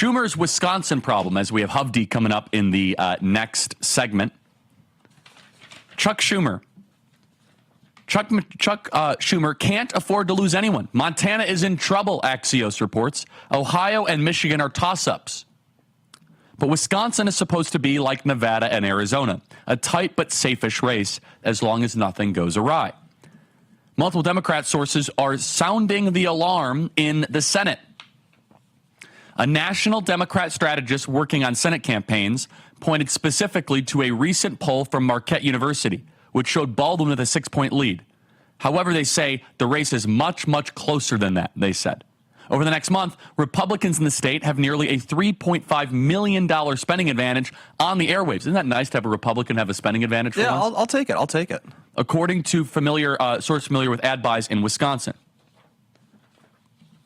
Schumer's Wisconsin problem, as we have Hovde coming up in the next segment. Chuck Schumer. Chuck Schumer can't afford to lose anyone. Montana is in trouble, Axios reports. Ohio and Michigan are toss-ups. But Wisconsin is supposed to be like Nevada and Arizona, a tight but safe-ish race as long as nothing goes awry. Multiple Democrat sources are sounding the alarm in the Senate. A national Democrat strategist working on Senate campaigns pointed specifically to a recent poll from Marquette University, which showed Baldwin with a 6-point lead. However, they say the race is much, much closer than that, they said. Over the next month, Republicans in the state have nearly a $3.5 million spending advantage on the airwaves. Isn't that nice to have a Republican have a spending advantage for once? Yeah, I'll take it. I'll take it. According to source familiar with ad buys in Wisconsin.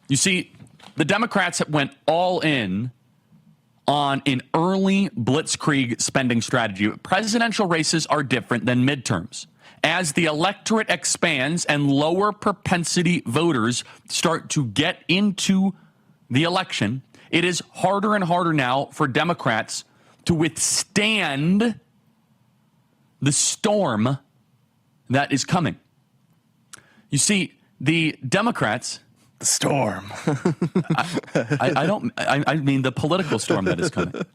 You see, the Democrats went all in on an early blitzkrieg spending strategy. Presidential races are different than midterms. As the electorate expands and lower propensity voters start to get into the election, it is harder and harder now for Democrats to withstand the storm that is coming. You see, the Democrats... The storm. I mean the political storm that is coming.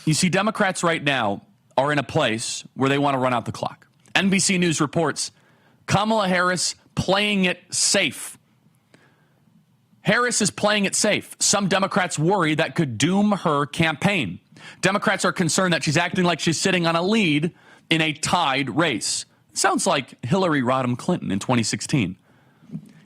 You see, Democrats right now are in a place where they want to run out the clock. NBC News reports Kamala Harris playing it safe. Harris is playing it safe. Some Democrats worry that could doom her campaign. Democrats are concerned that she's acting like she's sitting on a lead in a tied race. Sounds like Hillary Rodham Clinton in 2016.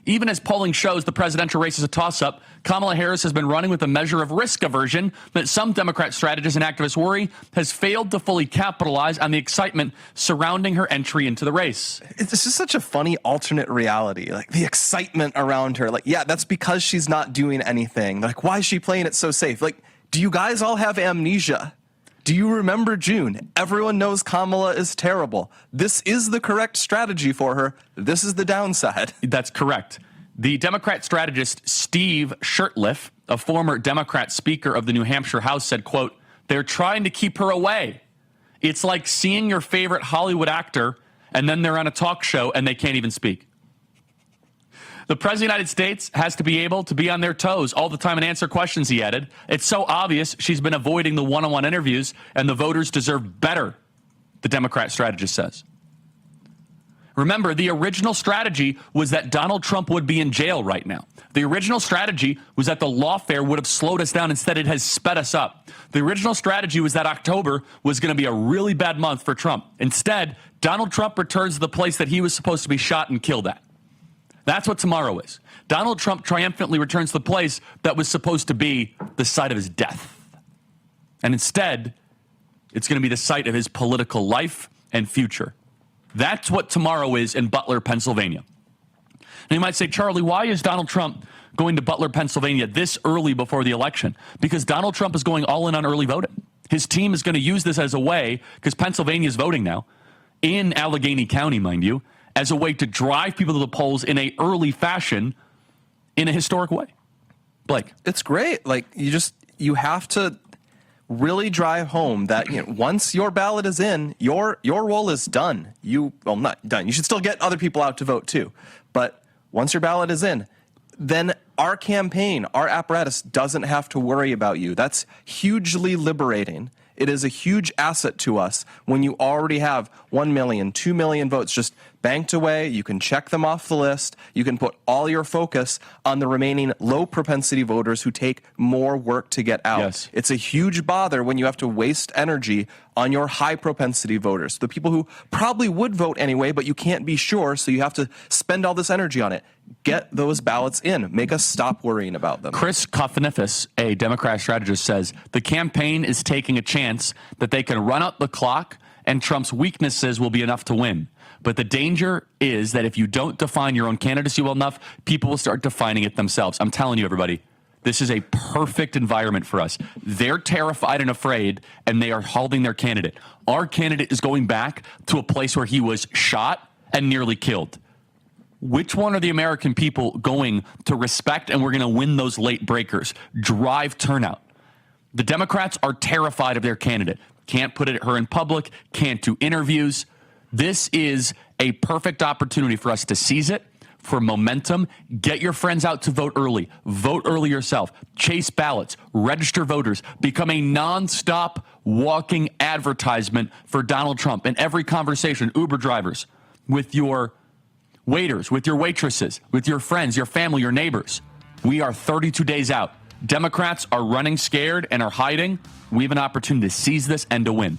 Even as polling shows the presidential race is a toss-up, Kamala Harris has been running with a measure of risk aversion that some Democrat strategists and activists worry has failed to fully capitalize on the excitement surrounding her entry into the race. It's just such a funny alternate reality, like the excitement around her. Like, yeah, that's because she's not doing anything. Like, why is she playing it so safe? Like, do you guys all have amnesia? Do you remember June? Everyone knows Kamala is terrible. This is the correct strategy for her. This is the downside. That's correct. The Democrat strategist Steve Shurtleff, a former Democrat Speaker of the New Hampshire House, said, quote, "They're trying to keep her away. It's like seeing your favorite Hollywood actor and then they're on a talk show and they can't even speak." The President of the United States has to be able to be on their toes all the time and answer questions, he added. It's so obvious she's been avoiding the one-on-one interviews, and the voters deserve better, the Democrat strategist says. Remember, the original strategy was that Donald Trump would be in jail right now. The original strategy was that the lawfare would have slowed us down. Instead, it has sped us up. The original strategy was that October was going to be a really bad month for Trump. Instead, Donald Trump returns to the place that he was supposed to be shot and killed at. That's what tomorrow is. Donald Trump triumphantly returns to the place that was supposed to be the site of his death. And instead, it's going to be the site of his political life and future. That's what tomorrow is in Butler, Pennsylvania. And you might say, Charlie, why is Donald Trump going to Butler, Pennsylvania this early before the election? Because Donald Trump is going all in on early voting. His team is going to use this as a way, because Pennsylvania is voting now, in Allegheny County, mind you, as a way to drive people to the polls in a early fashion in a historic way. Blake. It's great. Like, you have to really drive home that, once your ballot is in, your role is done. Not done. You should still get other people out to vote too. But once your ballot is in, then our campaign, our apparatus doesn't have to worry about you. That's hugely liberating. It is a huge asset to us when you already have 1 million, 2 million votes just banked away. You can check them off the list. You can put all your focus on the remaining low propensity voters who take more work to get out. Yes. It's a huge bother when you have to waste energy on your high propensity voters, the people who probably would vote anyway, but you can't be sure, so you have to spend all this energy on it. Get those ballots in. Make us stop worrying about them. Chris Kofanifis, a Democrat strategist, says the campaign is taking a chance that they can run out the clock and Trump's weaknesses will be enough to win. But the danger is that if you don't define your own candidacy well enough, people will start defining it themselves. I'm telling you, everybody, this is a perfect environment for us. They're terrified and afraid, and they are holding their candidate. Our candidate is going back to a place where he was shot and nearly killed. Which one are the American people going to respect, and we're going to win those late breakers? Drive turnout. The Democrats are terrified of their candidate. Can't put her in public, can't do interviews. This is a perfect opportunity for us to seize it, for momentum. Get your friends out to vote early. Vote early yourself. Chase ballots. Register voters. Become a nonstop walking advertisement for Donald Trump in every conversation. Uber drivers, with your waiters, with your waitresses, with your friends, your family, your neighbors. We are 32 days out. Democrats are running scared and are hiding. We have an opportunity to seize this and to win.